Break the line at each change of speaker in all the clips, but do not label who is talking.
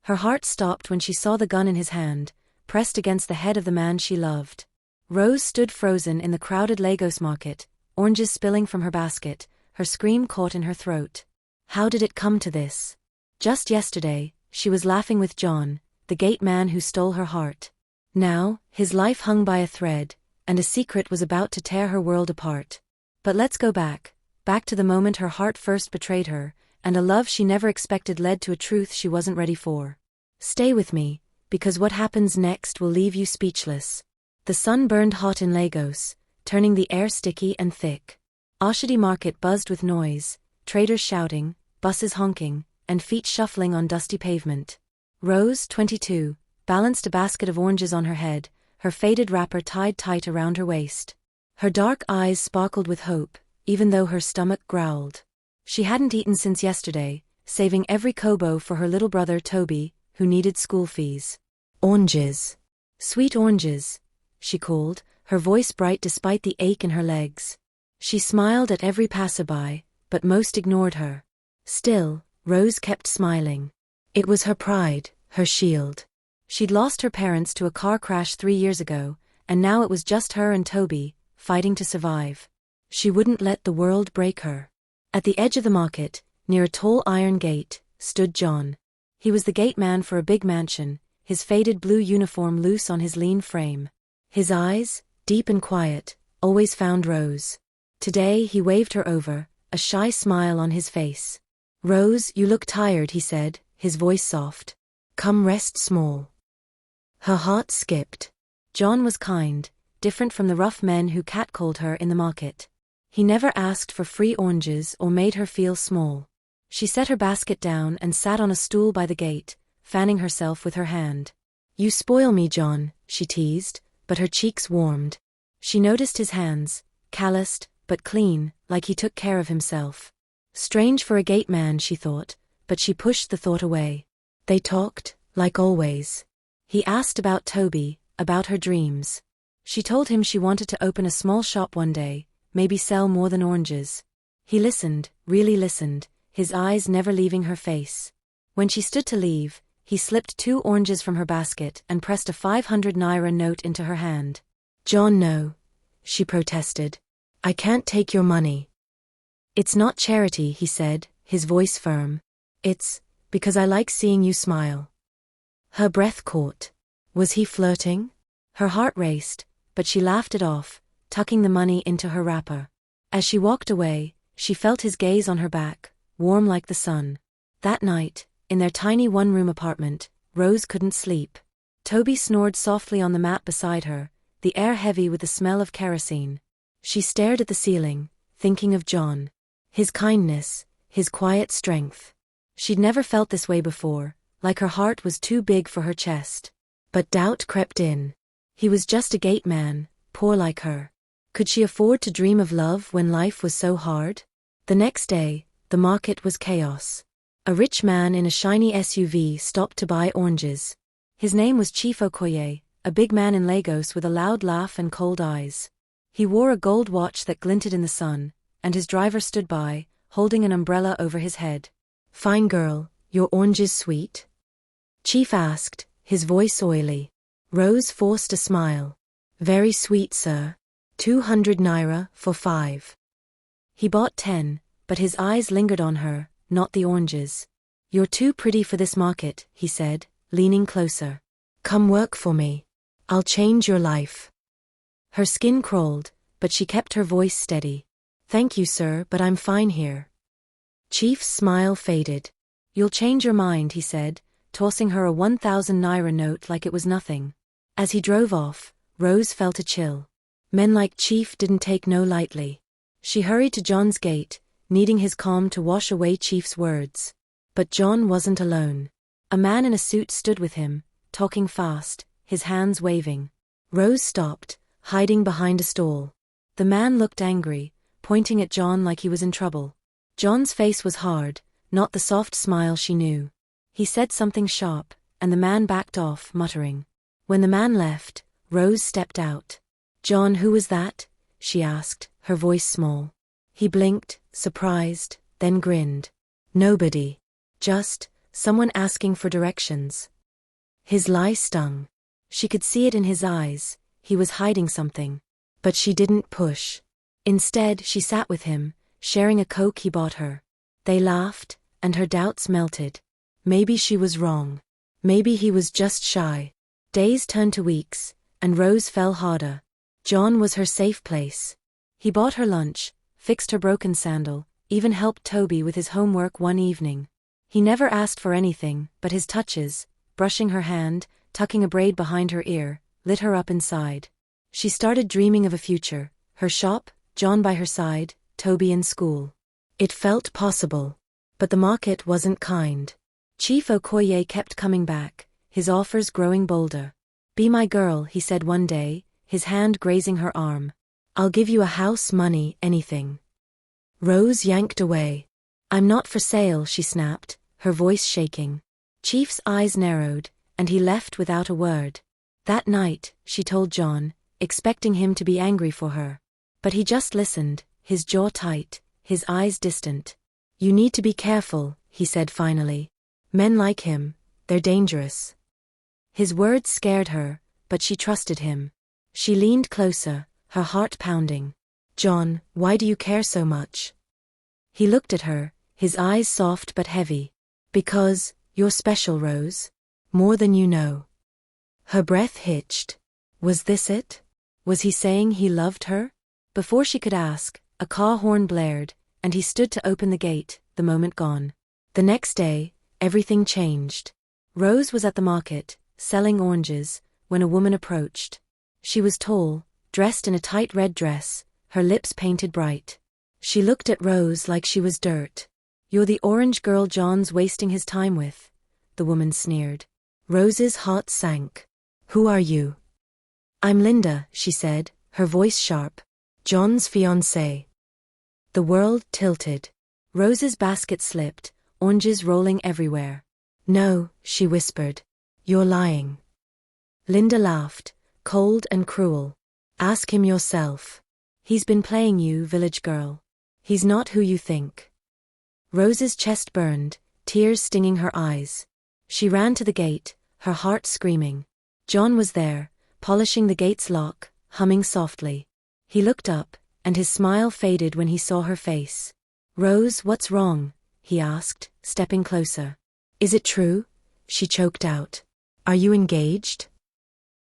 Her heart stopped when she saw the gun in his hand, pressed against the head of the man she loved. Rose stood frozen in the crowded Lagos market, oranges spilling from her basket, her scream caught in her throat. How did it come to this? Just yesterday, she was laughing with John, the gate man who stole her heart. Now, his life hung by a thread, and a secret was about to tear her world apart. But let's go back to the moment her heart first betrayed her, and a love she never expected led to a truth she wasn't ready for. Stay with me, because what happens next will leave you speechless. The sun burned hot in Lagos, turning the air sticky and thick. Oshodi market buzzed with noise, traders shouting, buses honking, and feet shuffling on dusty pavement. Rose, 22, balanced a basket of oranges on her head, her faded wrapper tied tight around her waist. Her dark eyes sparkled with hope, even though her stomach growled. She hadn't eaten since yesterday, saving every kobo for her little brother Toby, who needed school fees. Oranges. Sweet oranges, she called, her voice bright despite the ache in her legs. She smiled at every passerby, but most ignored her. Still, Rose kept smiling. It was her pride, her shield. She'd lost her parents to a car crash 3 years ago, and now it was just her and Toby, fighting to survive. She wouldn't let the world break her. At the edge of the market, near a tall iron gate, stood John. He was the gate man for a big mansion, his faded blue uniform loose on his lean frame. His eyes, deep and quiet, always found Rose. Today he waved her over, a shy smile on his face. "Rose, you look tired," he said, his voice soft. "Come rest small." Her heart skipped. John was kind, different from the rough men who catcalled her in the market. He never asked for free oranges or made her feel small. She set her basket down and sat on a stool by the gate, fanning herself with her hand. "You spoil me, John," she teased, but her cheeks warmed. She noticed his hands, calloused, but clean, like he took care of himself. Strange for a gate man, she thought, but she pushed the thought away. They talked, like always. He asked about Toby, about her dreams. She told him she wanted to open a small shop one day, maybe sell more than oranges. He listened, really listened, his eyes never leaving her face. When she stood to leave, he slipped 2 oranges from her basket and pressed a 500 naira note into her hand. "John, no," she protested. "I can't take your money." "It's not charity," he said, his voice firm. "It's because I like seeing you smile." Her breath caught. Was he flirting? Her heart raced, but she laughed it off, tucking the money into her wrapper. As she walked away, she felt his gaze on her back, warm like the sun. That night, in their tiny one-room apartment, Rose couldn't sleep. Toby snored softly on the mat beside her, the air heavy with the smell of kerosene. She stared at the ceiling, thinking of John. His kindness, his quiet strength. She'd never felt this way before, like her heart was too big for her chest. But doubt crept in. He was just a gate man, poor like her. Could she afford to dream of love when life was so hard? The next day, the market was chaos. A rich man in a shiny SUV stopped to buy oranges. His name was Chief Okoye, a big man in Lagos with a loud laugh and cold eyes. He wore a gold watch that glinted in the sun, and his driver stood by, holding an umbrella over his head. "Fine girl, your oranges sweet?" Chief asked, his voice oily. Rose forced a smile. "Very sweet, sir. 200 naira for 5. He bought 10, but his eyes lingered on her, not the oranges. "You're too pretty for this market," he said, leaning closer. "Come work for me. I'll change your life." Her skin crawled, but she kept her voice steady. "Thank you, sir, but I'm fine here." Chief's smile faded. "You'll change your mind," he said, tossing her a 1,000 naira note like it was nothing. As he drove off, Rose felt a chill. Men like Chief didn't take no lightly. She hurried to John's gate, needing his calm to wash away Chief's words. But John wasn't alone. A man in a suit stood with him, talking fast, his hands waving. Rose stopped, hiding behind a stall. The man looked angry, pointing at John like he was in trouble. John's face was hard, not the soft smile she knew. He said something sharp, and the man backed off, muttering. When the man left, Rose stepped out. "John, who was that?" she asked, her voice small. He blinked, surprised, then grinned. "Nobody. Just Someone asking for directions. His lie stung. She could see it in his eyes, he was hiding something. But she didn't push. Instead, she sat with him, sharing a Coke he bought her. They laughed, and her doubts melted. Maybe she was wrong. Maybe he was just shy. Days turned to weeks, and Rose fell harder. John was her safe place. He bought her lunch, fixed her broken sandal, even helped Toby with his homework one evening. He never asked for anything, but his touches, brushing her hand, tucking a braid behind her ear, lit her up inside. She started dreaming of a future, her shop, John by her side, Toby in school. It felt possible. But the market wasn't kind. Chief Okoye kept coming back, his offers growing bolder. "Be my girl," he said one day, his hand grazing her arm. "I'll give you a house, money, anything." Rose yanked away. "I'm not for sale," she snapped, her voice shaking. Chief's eyes narrowed, and he left without a word. That night, she told John, expecting him to be angry for her. But he just listened, his jaw tight, his eyes distant. "You need to be careful," he said finally. "Men like him, they're dangerous." His words scared her, but she trusted him. She leaned closer, her heart pounding. "John, why do you care so much?" He looked at her, his eyes soft but heavy. "Because, you're special, Rose. More than you know." Her breath hitched. Was this it? Was he saying he loved her? Before she could ask, a car horn blared, and he stood to open the gate, the moment gone. The next day, everything changed. Rose was at the market, selling oranges, when a woman approached. She was tall, dressed in a tight red dress, her lips painted bright. She looked at Rose like she was dirt. "You're the orange girl John's wasting his time with," the woman sneered. Rose's heart sank. "Who are you?" "I'm Linda," she said, her voice sharp. "John's fiancée." The world tilted. Rose's basket slipped, oranges rolling everywhere. "No," she whispered. "You're lying." Linda laughed, cold and cruel. "Ask him yourself. He's been playing you, village girl. He's not who you think." Rose's chest burned, tears stinging her eyes. She ran to the gate, her heart screaming. John was there, polishing the gate's lock, humming softly. He looked up, and his smile faded when he saw her face. "Rose, what's wrong?" he asked, stepping closer. "Is it true?" she choked out. "Are you engaged?"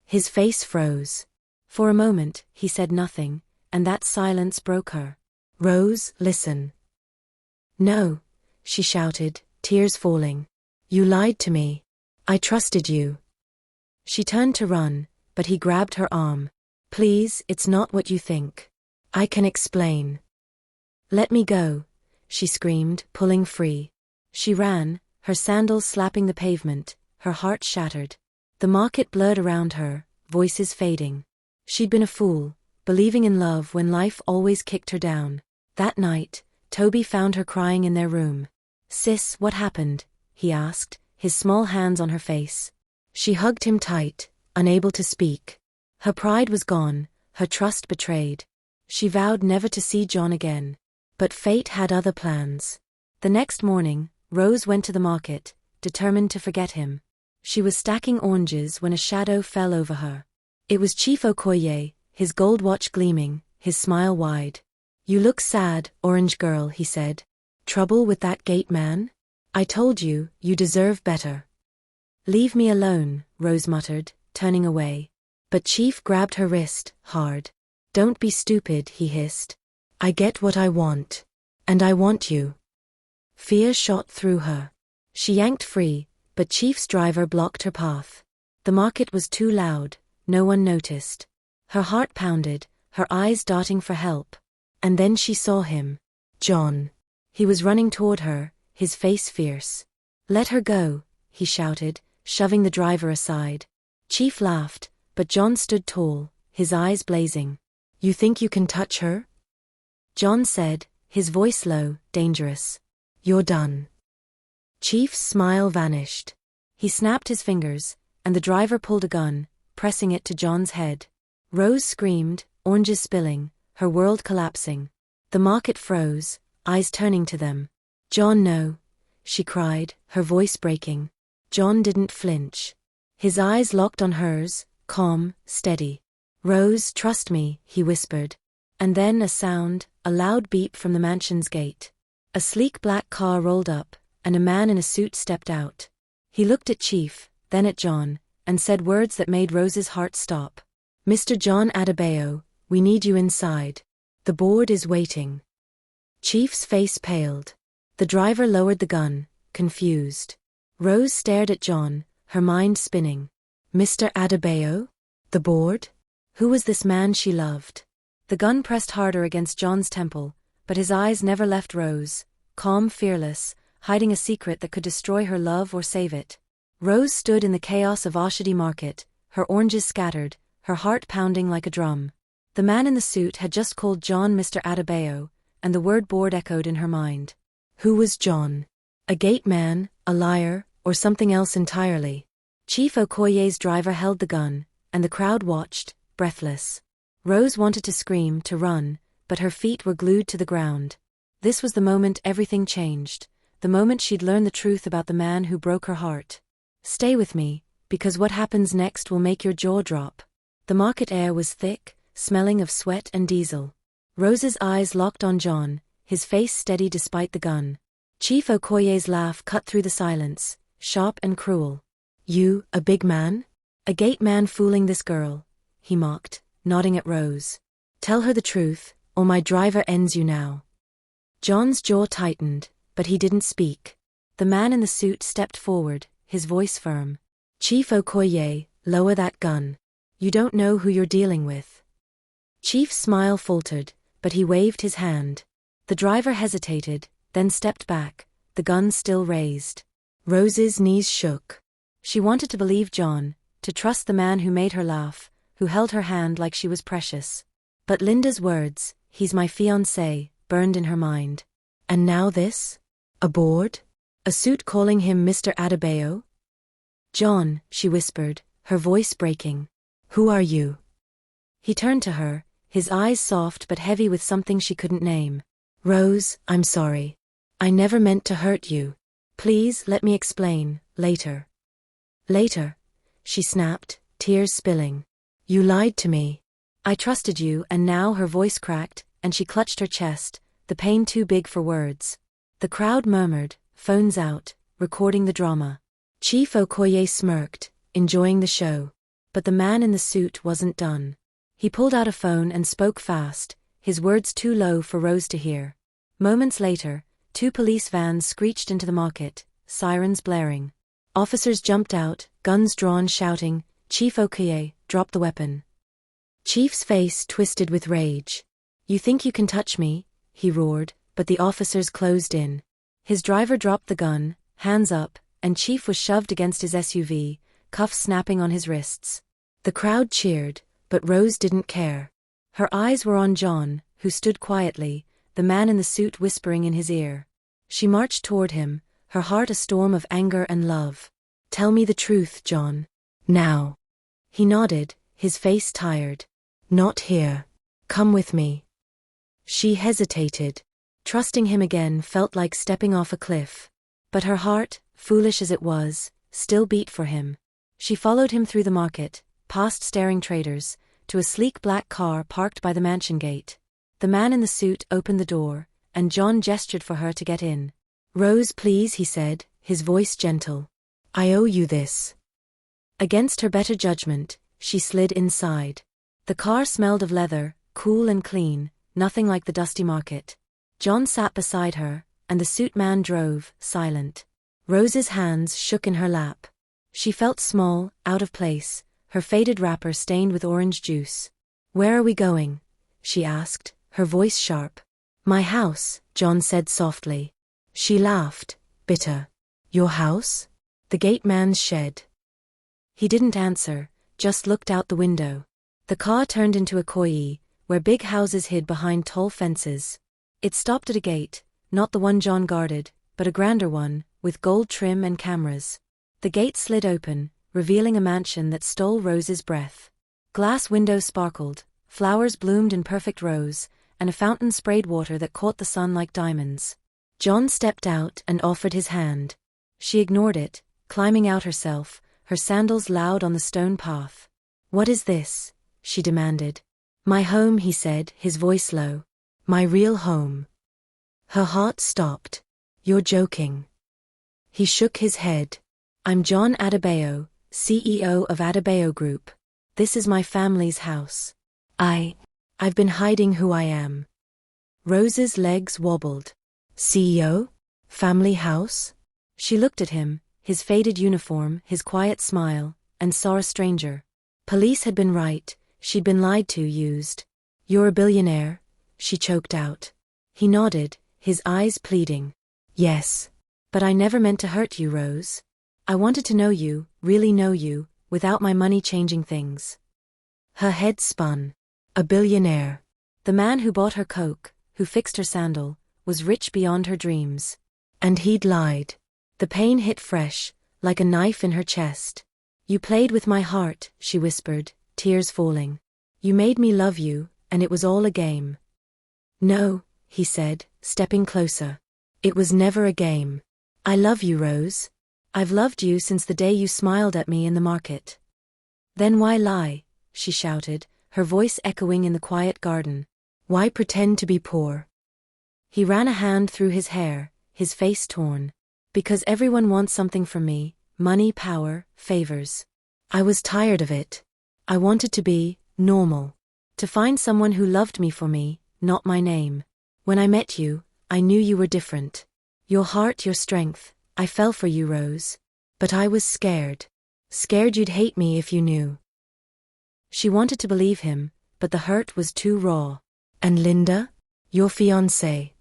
His face froze. For a moment, he said nothing, and that silence broke her. "Rose, listen." "No," she shouted, tears falling. "You lied to me. I trusted you." She turned to run, but he grabbed her arm. "Please, it's not what you think. I can explain." "Let me go," she screamed, pulling free. She ran, her sandals slapping the pavement, her heart shattered. The market blurred around her, voices fading. She'd been a fool, believing in love when life always kicked her down. That night, Toby found her crying in their room. "Sis, what happened?" he asked, his small hands on her face. She hugged him tight, unable to speak. Her pride was gone, her trust betrayed. She vowed never to see John again. But fate had other plans. The next morning, Rose went to the market, determined to forget him. She was stacking oranges when a shadow fell over her. It was Chief Okoye, his gold watch gleaming, his smile wide. "You look sad, orange girl," he said. "Trouble with that Gateman? I told you, you deserve better." "Leave me alone," Rose muttered, turning away. But Chief grabbed her wrist, hard. "Don't be stupid," he hissed. "I get what I want. And I want you." Fear shot through her. She yanked free, but Chief's driver blocked her path. The market was too loud, no one noticed. Her heart pounded, her eyes darting for help. And then she saw him. John. He was running toward her, his face fierce. "Let her go," he shouted, shoving the driver aside. Chief laughed, but John stood tall, his eyes blazing. "You think you can touch her?" John said, his voice low, dangerous. "You're done." Chief's smile vanished. He snapped his fingers, and the driver pulled a gun, pressing it to John's head. Rose screamed, oranges spilling, her world collapsing. The market froze, eyes turning to them. "John, no," she cried, her voice breaking. John didn't flinch. His eyes locked on hers, calm, steady. "Rose, trust me," he whispered. And then a sound, a loud beep from the mansion's gate. A sleek black car rolled up, and a man in a suit stepped out. He looked at Chief, then at John, and said words that made Rose's heart stop. "Mr. John Adebayo, we need you inside. The board is waiting." Chief's face paled. The driver lowered the gun, confused. Rose stared at John, her mind spinning. Mr. Adebayo? The board? Who was this man she loved? The gun pressed harder against John's temple, but his eyes never left Rose, calm, fearless, hiding a secret that could destroy her love or save it. Rose stood in the chaos of Oshodi Market, her oranges scattered, her heart pounding like a drum. The man in the suit had just called John Mr. Adebayo, and the word board echoed in her mind. Who was John? A gateman, a liar, or something else entirely? Chief Okoye's driver held the gun, and the crowd watched, breathless. Rose wanted to scream, to run, but her feet were glued to the ground. This was the moment everything changed, the moment she'd learn the truth about the man who broke her heart. "Stay with me, because what happens next will make your jaw drop." The market air was thick, smelling of sweat and diesel. Rose's eyes locked on John, his face steady despite the gun. Chief Okoye's laugh cut through the silence, sharp and cruel. "You, a big man? A gateman fooling this girl?" he mocked, nodding at Rose. "Tell her the truth, or my driver ends you now." John's jaw tightened, but he didn't speak. The man in the suit stepped forward, his voice firm. "Chief Okoye, lower that gun. You don't know who you're dealing with." Chief's smile faltered, but he waved his hand. The driver hesitated, then stepped back, the gun still raised. Rose's knees shook. She wanted to believe John, to trust the man who made her laugh, who held her hand like she was precious. But Linda's words, "He's my fiancé," burned in her mind. And now this? A board? A suit calling him Mr. Adebayo? "John," she whispered, her voice breaking. "Who are you?" He turned to her, his eyes soft but heavy with something she couldn't name. "Rose, I'm sorry. I never meant to hurt you. Please let me explain, later." "Later?" she snapped, tears spilling. "You lied to me. I trusted you," and now her voice cracked, and she clutched her chest, the pain too big for words. The crowd murmured, phones out, recording the drama. Chief Okoye smirked, enjoying the show. But the man in the suit wasn't done. He pulled out a phone and spoke fast, his words too low for Rose to hear. Moments later, 2 police vans screeched into the market, sirens blaring. Officers jumped out, guns drawn, shouting, "Chief Okoye, drop the weapon." Chief's face twisted with rage. "You think you can touch me?" he roared, but the officers closed in. His driver dropped the gun, hands up, and Chief was shoved against his SUV, cuffs snapping on his wrists. The crowd cheered, but Rose didn't care. Her eyes were on John, who stood quietly, the man in the suit whispering in his ear. She marched toward him, her heart a storm of anger and love. "Tell me the truth, John. Now." He nodded, his face tired. "Not here. Come with me." She hesitated. Trusting him again felt like stepping off a cliff. But her heart, foolish as it was, still beat for him. She followed him through the market, past staring traders, to a sleek black car parked by the mansion gate. The man in the suit opened the door, and John gestured for her to get in. "Rose, please," he said, his voice gentle. "I owe you this." Against her better judgment, she slid inside. The car smelled of leather, cool and clean, nothing like the dusty market. John sat beside her, and the suit man drove, silent. Rose's hands shook in her lap. She felt small, out of place, her faded wrapper stained with orange juice. "Where are we going?" she asked, her voice sharp. "My house," John said softly. She laughed, bitter. "Your house?" "The gateman's shed." He didn't answer, just looked out the window. The car turned into a koyi, where big houses hid behind tall fences. It stopped at a gate, not the one John guarded, but a grander one, with gold trim and cameras. The gate slid open, revealing a mansion that stole Rose's breath. Glass windows sparkled, flowers bloomed in perfect rows, and a fountain sprayed water that caught the sun like diamonds. John stepped out and offered his hand. She ignored it, climbing out herself, her sandals loud on the stone path. "What is this?" she demanded. "My home," he said, his voice low. "My real home." Her heart stopped. "You're joking." He shook his head. "I'm John Adebayo, CEO of Adebayo Group. This is my family's house. I've been hiding who I am." Rose's legs wobbled. "CEO? Family house?" She looked at him, his faded uniform, his quiet smile, and saw a stranger. Police had been right, she'd been lied to, used. "You're a billionaire?" she choked out. He nodded, his eyes pleading. "Yes. But I never meant to hurt you, Rose. I wanted to know you, really know you, without my money changing things." Her head spun. A billionaire. The man who bought her Coke, who fixed her sandal, was rich beyond her dreams. And he'd lied. The pain hit fresh, like a knife in her chest. "You played with my heart," she whispered, tears falling. "You made me love you, and it was all a game." "No," he said, stepping closer. "It was never a game. I love you, Rose. I've loved you since the day you smiled at me in the market." "Then why lie?" she shouted, her voice echoing in the quiet garden. "Why pretend to be poor?" He ran a hand through his hair, his face torn. "Because everyone wants something from me, money, power, favors. I was tired of it. I wanted to be normal. To find someone who loved me for me, not my name. When I met you, I knew you were different. Your heart, your strength, I fell for you, Rose. But I was scared. Scared you'd hate me if you knew." She wanted to believe him, but the hurt was too raw. "And Linda? Your fiancée?"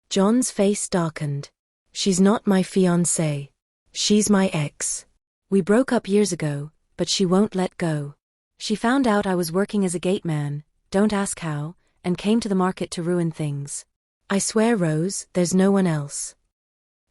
John's face darkened. "She's not my fiancée. She's my ex. We broke up years ago, but she won't let go. She found out I was working as a gateman, don't ask how, and came to the market to ruin things. I swear, Rose, there's no one else."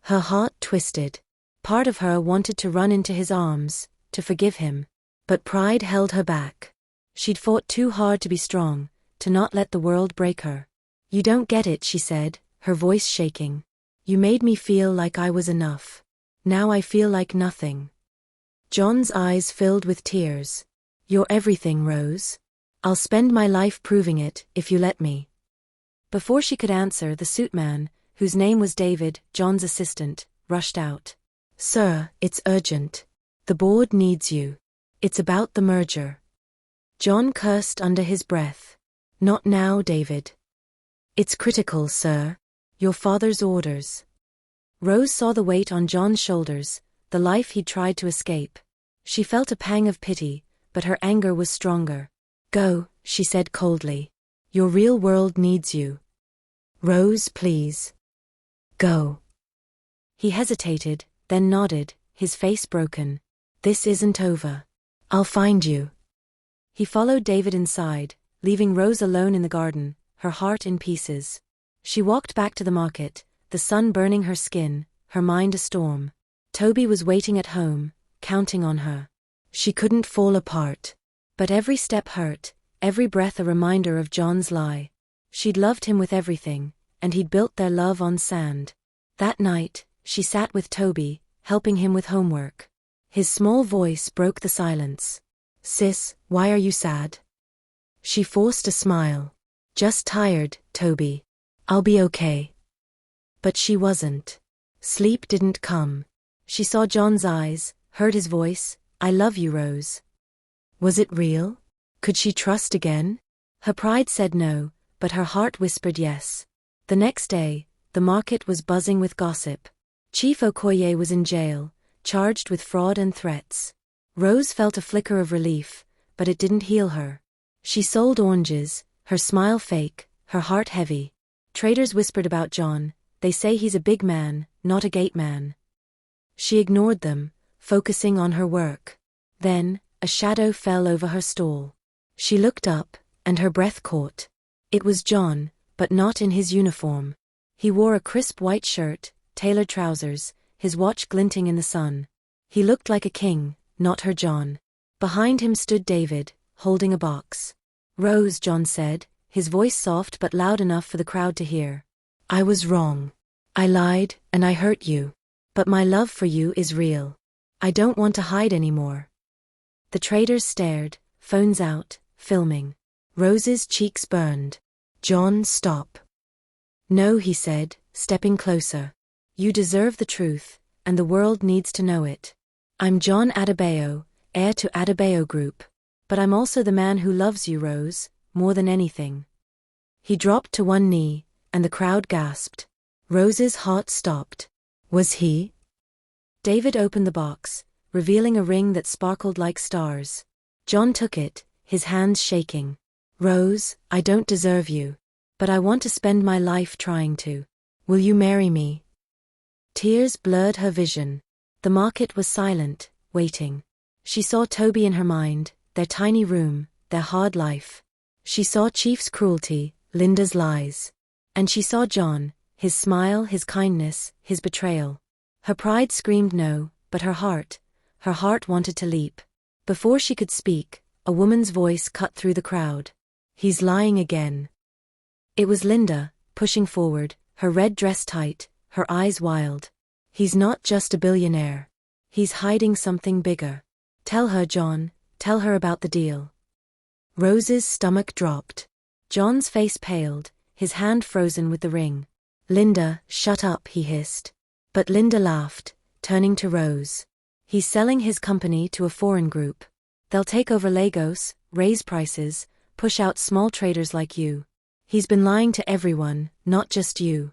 Her heart twisted. Part of her wanted to run into his arms, to forgive him. But pride held her back. She'd fought too hard to be strong, to not let the world break her. "You don't get it," she said, her voice shaking. "You made me feel like I was enough. Now I feel like nothing." John's eyes filled with tears. "You're everything, Rose. I'll spend my life proving it, if you let me." Before she could answer, the suit man, whose name was David, John's assistant, rushed out. "Sir, it's urgent. The board needs you. It's about the merger." John cursed under his breath. "Not now, David." "It's critical, sir. Your father's orders." Rose saw the weight on John's shoulders, the life he'd tried to escape. She felt a pang of pity, but her anger was stronger. "Go," she said coldly. "Your real world needs you. Rose, please. Go." He hesitated, then nodded, his face broken. "This isn't over. I'll find you." He followed David inside, leaving Rose alone in the garden, her heart in pieces. She walked back to the market, the sun burning her skin, her mind a storm. Toby was waiting at home, counting on her. She couldn't fall apart. But every step hurt, every breath a reminder of John's lie. She'd loved him with everything, and he'd built their love on sand. That night, she sat with Toby, helping him with homework. His small voice broke the silence. "Sis, why are you sad?" She forced a smile. "Just tired, Toby. I'll be okay." But she wasn't. Sleep didn't come. She saw John's eyes, heard his voice, "I love you, Rose." Was it real? Could she trust again? Her pride said no, but her heart whispered yes. The next day, the market was buzzing with gossip. Chief Okoye was in jail, charged with fraud and threats. Rose felt a flicker of relief, but it didn't heal her. She sold oranges, her smile fake, her heart heavy. Traders whispered about John, "They say he's a big man, not a gateman." She ignored them, focusing on her work. Then, a shadow fell over her stall. She looked up, and her breath caught. It was John, but not in his uniform. He wore a crisp white shirt, tailored trousers, his watch glinting in the sun. He looked like a king, not her John. Behind him stood David, holding a box. "Rose," John said, his voice soft but loud enough for the crowd to hear. "I was wrong. I lied, and I hurt you. But my love for you is real. I don't want to hide anymore. The traders stared, phones out, filming. Rose's cheeks burned. John, stop. No, he said, stepping closer. You deserve the truth, and the world needs to know it. I'm John Adebayo, heir to Adebayo Group. But I'm also the man who loves you, Rose, more than anything. He dropped to one knee, and the crowd gasped. Rose's heart stopped. Was he? David opened the box, revealing a ring that sparkled like stars. John took it, his hands shaking. Rose, I don't deserve you. But I want to spend my life trying to. Will you marry me? Tears blurred her vision. The market was silent, waiting. She saw Toby in her mind, their tiny room, their hard life. She saw Chief's cruelty, Linda's lies. And she saw John, his smile, his kindness, his betrayal. Her pride screamed no, but her heart wanted to leap. Before she could speak, a woman's voice cut through the crowd. He's lying again. It was Linda, pushing forward, her red dress tight, her eyes wild. He's not just a billionaire. He's hiding something bigger. Tell her, John, tell her about the deal. Rose's stomach dropped. John's face paled, his hand frozen with the ring. Linda, shut up, he hissed. But Linda laughed, turning to Rose. He's selling his company to a foreign group. They'll take over Lagos, raise prices, push out small traders like you. He's been lying to everyone, not just you.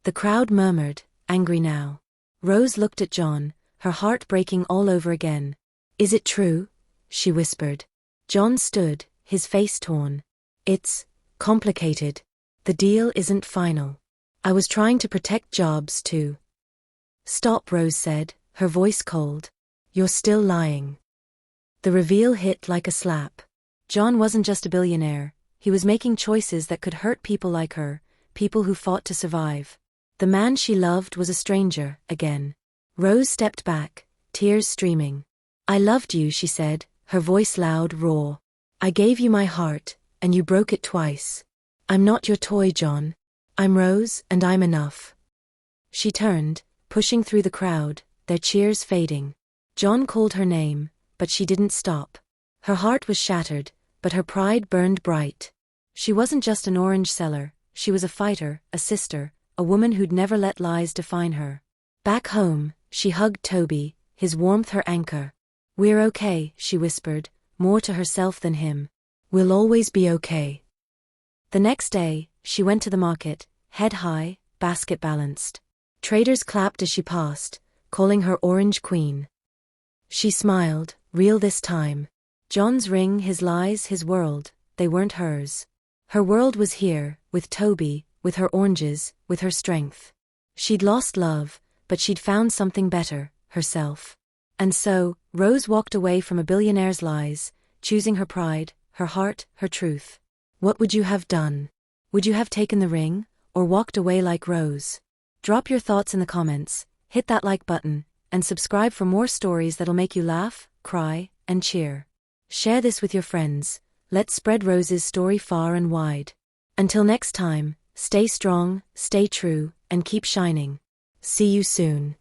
The crowd murmured, angry now. Rose looked at John, her heart breaking all over again. Is it true? She whispered. John stood, his face torn. It's complicated. The deal isn't final. I was trying to protect jobs too. Stop, Rose said, her voice cold. You're still lying. The reveal hit like a slap. John wasn't just a billionaire, he was making choices that could hurt people like her, people who fought to survive. The man she loved was a stranger, again. Rose stepped back, tears streaming. I loved you, she said, her voice loud, raw. I gave you my heart, and you broke it twice. I'm not your toy, John. I'm Rose, and I'm enough. She turned, pushing through the crowd, their cheers fading. John called her name, but she didn't stop. Her heart was shattered, but her pride burned bright. She wasn't just an orange seller, she was a fighter, a sister, a woman who'd never let lies define her. Back home, she hugged Toby, his warmth her anchor. We're okay, she whispered, more to herself than him. We'll always be okay. The next day, she went to the market, head high, basket balanced. Traders clapped as she passed, calling her Orange Queen. She smiled, real this time. John's ring, his lies, his world, they weren't hers. Her world was here, with Toby, with her oranges, with her strength. She'd lost love, but she'd found something better, herself. And so, Rose walked away from a billionaire's lies, choosing her pride, her heart, her truth. What would you have done? Would you have taken the ring, or walked away like Rose? Drop your thoughts in the comments, hit that like button, and subscribe for more stories that'll make you laugh, cry, and cheer. Share this with your friends. Let's spread Rose's story far and wide. Until next time, stay strong, stay true, and keep shining. See you soon.